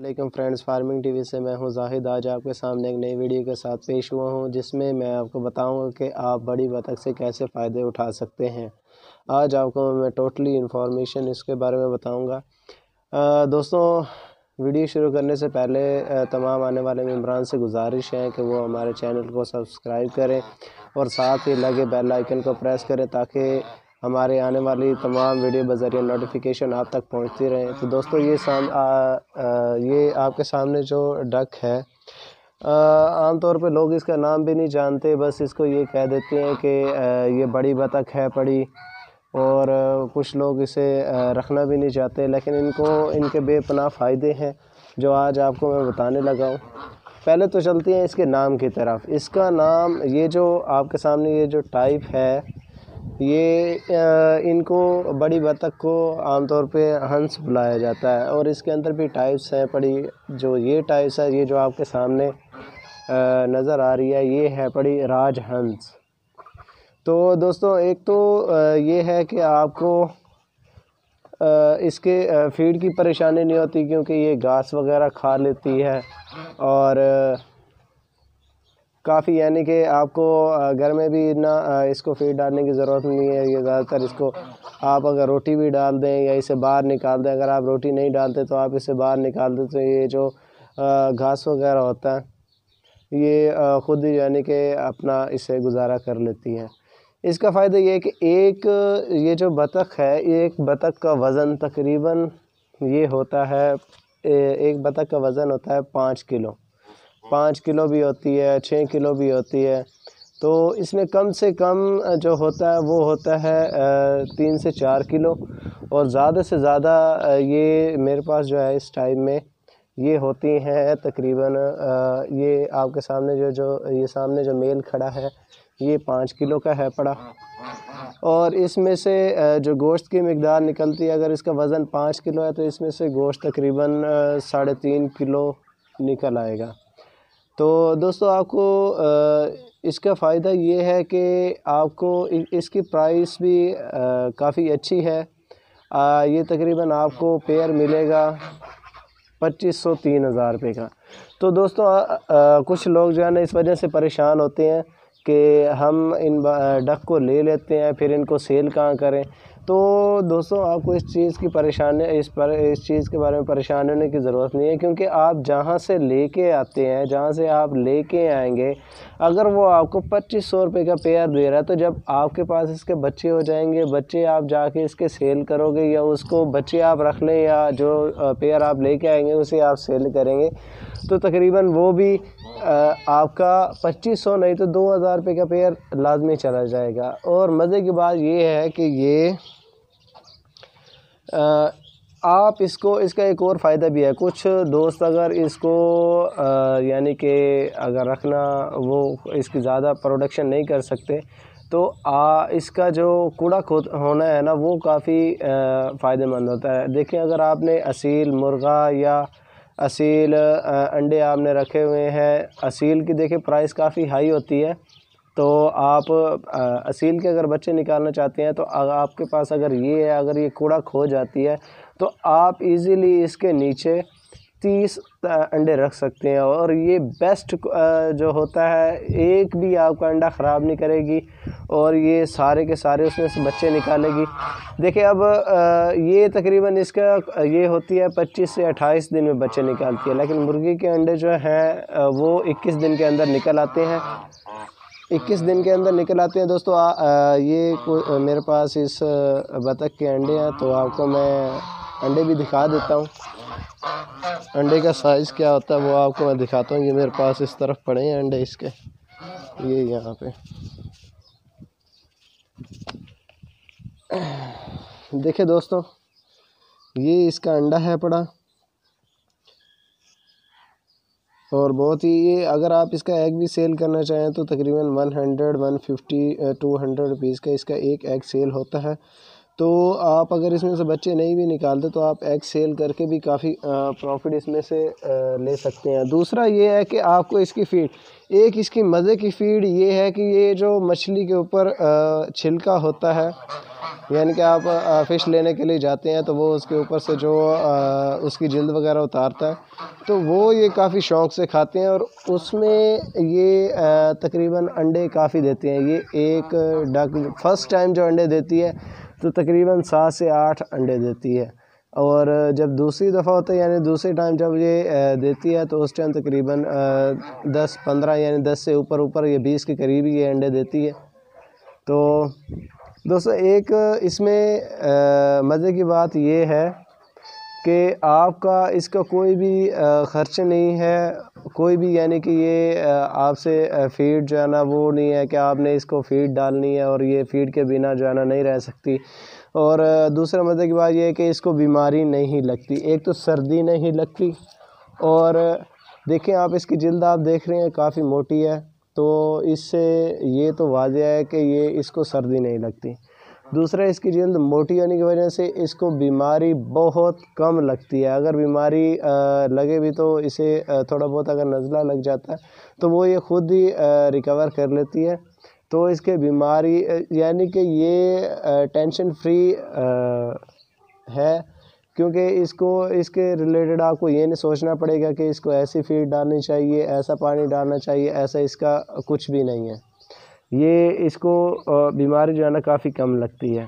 वालेकुम friends, farming TV से मैं हूं जाहिद। आज आपके सामने एक नई वीडियो के साथ पेश हुआ हूं जिसमें मैं आपको बताऊंगा कि आप बड़ी बतख से कैसे फ़ायदे उठा सकते हैं। आज आपको मैं टोटली इन्फॉर्मेशन इसके बारे में बताऊंगा। दोस्तों, वीडियो शुरू करने से पहले तमाम आने वाले मेंबरान से गुजारिश है कि वो हमारे चैनल को सब्सक्राइब करें और साथ ही लगे बेल आइकन को प्रेस करें ताकि हमारे आने वाली तमाम वीडियो बज़रिया नोटिफिकेशन आप तक पहुंचती रहें। तो दोस्तों, ये आपके सामने जो डक है, आमतौर पे लोग इसका नाम भी नहीं जानते, बस इसको ये कह देते हैं कि ये बड़ी बतख है बड़ी, और कुछ लोग इसे रखना भी नहीं चाहते। लेकिन इनके बेपनाह फ़ायदे हैं जो आज आपको मैं बताने लगा हूँ। पहले तो चलते हैं इसके नाम की तरफ। इसका नाम, ये जो आपके सामने ये जो टाइप है, ये इनको बड़ी बतख को आमतौर पे हंस बुलाया जाता है, और इसके अंदर भी टाइप्स हैं बड़ी। जो ये टाइप्स है, ये जो आपके सामने नज़र आ रही है, ये है बड़ी राज हंस। तो दोस्तों, एक तो ये है कि आपको इसके फीड की परेशानी नहीं होती क्योंकि ये घास वगैरह खा लेती है, और काफ़ी यानी कि आपको घर में भी ना इसको फीड डालने की ज़रूरत नहीं है। ये ज़्यादातर इसको आप अगर रोटी भी डाल दें या इसे बाहर निकाल दें, अगर आप रोटी नहीं डालते तो आप इसे बाहर निकाल दें, तो ये जो घास वगैरह होता है ये ख़ुद ही यानी कि अपना इसे गुजारा कर लेती हैं। इसका फ़ायदा ये है कि ये जो बतख है, एक बतख का वज़न तकरीबन ये होता है, एक बतख का वज़न होता है 5 किलो। 5 किलो भी होती है, 6 किलो भी होती है। तो इसमें कम से कम जो होता है वो होता है 3 से 4 किलो, और ज़्यादा से ज़्यादा ये मेरे पास जो है इस टाइम में ये होती हैं तकरीबन ये आपके सामने ये सामने जो मेल खड़ा है ये 5 किलो का है पड़ा। और इसमें से जो गोश्त की मिकदार निकलती है, अगर इसका वज़न 5 किलो है तो इसमें से गोश्त तकरीबन 3.5 किलो निकल आएगा। तो दोस्तों, आपको इसका फ़ायदा ये है कि आपको इसकी प्राइस भी काफ़ी अच्छी है। ये तकरीबन आपको पेयर मिलेगा 2500-3000 रुपये का। तो दोस्तों, कुछ लोग जो है ना इस वजह से परेशान होते हैं कि हम इन डक को ले लेते हैं, फिर इनको सेल कहाँ करें। तो दोस्तों, आपको इस चीज़ के बारे में परेशान होने की ज़रूरत नहीं है, क्योंकि आप जहाँ से लेके आते हैं, जहाँ से आप लेके आएंगे, अगर वो आपको 2500 रुपये का पेयर दे रहा है, तो जब आपके पास इसके बच्चे हो जाएंगे, बच्चे आप जाके इसके सेल करोगे, या उसको बच्चे आप रख लें, या जो पेयर आप लेके आएंगे उसे आप सेल करेंगे, तो तकरीबन वो भी आपका 2500 नहीं तो 2000 रुपये का पेयर लाजमी चला जाएगा। और मज़े की बात ये है कि ये आप इसका एक और फ़ायदा भी है। कुछ दोस्त अगर इसको यानी कि अगर रखना, वो इसकी ज़्यादा प्रोडक्शन नहीं कर सकते, तो इसका जो कूड़ा होना है ना, वो काफ़ी फ़ायदेमंद होता है। देखिए, अगर आपने असील मुर्गा या असील अंडे आपने रखे हुए हैं, असील की देखिए प्राइस काफ़ी हाई होती है, तो आप असील के अगर बच्चे निकालना चाहते हैं तो आपके पास अगर ये कूड़ा खो जाती है, तो आप इजीली इसके नीचे 30 अंडे रख सकते हैं, और ये बेस्ट जो होता है, एक भी आपका अंडा ख़राब नहीं करेगी, और ये सारे के सारे उसमें से बच्चे निकालेगी। देखिए, अब ये तकरीबन इसका ये होती है 25 से 28 दिन में बच्चे निकालती है, लेकिन मुर्गी के अंडे जो हैं वो 21 दिन के अंदर निकल आते हैं। 21 दिन के अंदर निकल आते हैं। दोस्तों, मेरे पास इस बतख के अंडे हैं, तो आपको मैं अंडे भी दिखा देता हूँ। अंडे का साइज़ क्या होता है वो आपको मैं दिखाता हूँ। ये मेरे पास इस तरफ पड़े हैं अंडे इसके, ये यहाँ पे देखिए दोस्तों, ये इसका अंडा है पड़ा, और बहुत ही ये, अगर आप इसका एग भी सेल करना चाहें तो तकरीबन 100, 150, 200 रुपीज़ का इसका एक एग सेल होता है। تو آپ اگر اس میں سے بچے نہیں بھی نکالتے تو آپ ایگ سیل کر کے بھی کافی پروفٹ اس میں سے لے سکتے ہیں۔ دوسرا یہ ہے کہ آپ کو اس کی فیڈ، ایک اس کی مزے کی فیڈ یہ ہے کہ یہ جو مچھلی کے اوپر چھلکا ہوتا ہے، یعنی کہ آپ فش لینے کے لیے جاتے ہیں تو وہ اس کے اوپر سے جو اس کی جلد وغیرہ اتارتا ہے تو وہ یہ کافی شوق سے کھاتے ہیں، اور اس میں یہ تقریباً انڈے کافی دیتے ہیں۔ یہ ایک ڈک فرسٹ ٹائم جو انڈے دیتی ہے تو تقریباً 7 سے 8 انڈے دیتی ہے، اور جب دوسری دفعہ ہوتا ہے یعنی دوسرے ٹائم جب یہ دیتی ہے تو اس ٹائم تقریباً 10-15 یعنی 10 سے اوپر یہ 20 کے قریب یہ انڈے دیتی ہے۔ تو دوستو ایک اس میں مزے کی بات یہ ہے کہ آپ کا اس کا کوئی بھی خرچ نہیں ہے، کوئی بھی یعنی کہ یہ آپ سے فیڈ جو ہے نا وہ نہیں ہے کہ آپ نے اس کو فیڈ ڈالنی ہے اور یہ فیڈ کے بنا جو ہے نا نہیں رہ سکتی۔ اور دوسرا مزے کی بات یہ ہے کہ اس کو بیماری نہیں لگتی، ایک تو سردی نہیں لگتی، اور دیکھیں آپ اس کی جلد آپ دیکھ رہے ہیں کافی موٹی ہے، تو اس سے یہ تو واضح ہے کہ یہ اس کو سردی نہیں لگتی۔ دوسرا اس کی جلد موٹی ہونے کی وجہ سے اس کو بیماری بہت کم لگتی ہے، اگر بیماری لگے بھی تو اسے تھوڑا بہت اگر نزلہ لگ جاتا ہے تو وہ یہ خود ہی ریکور کر لیتی ہے۔ تو اس کے بیماری یعنی کہ یہ ٹینشن فری ہے، کیونکہ اس کے ریلیٹڈ آپ کو یہ نہیں سوچنا پڑے گا کہ اس کو ایسی فیڈ ڈالنی چاہیے، ایسا پانی ڈالنا چاہیے، ایسا اس کا کچھ بھی نہیں ہے۔ یہ اس کو بیماری جو ہے نا کافی کم لگتی ہے۔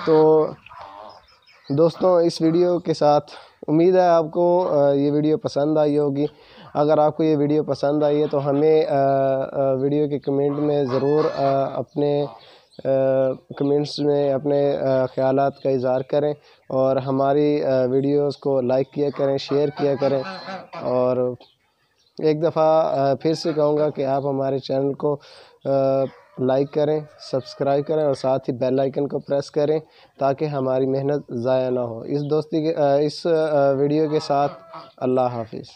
تو دوستوں اس ویڈیو کے ساتھ امید ہے آپ کو یہ ویڈیو پسند آئی ہوگی۔ اگر آپ کو یہ ویڈیو پسند آئی ہے تو ہمیں ویڈیو کے کمنٹ میں ضرور اپنے کمنٹس میں اپنے خیالات کا اظہار کریں، اور ہماری ویڈیوز کو لائک کیا کریں، شیئر کیا کریں، اور ایک دفعہ پھر سے کہوں گا کہ آپ ہمارے چینل کو لائک کریں، سبسکرائب کریں، اور ساتھ ہی بیل آئیکن کو پریس کریں تاکہ ہماری محنت ضائع نہ ہو۔ اس ویڈیو کے ساتھ اللہ حافظ۔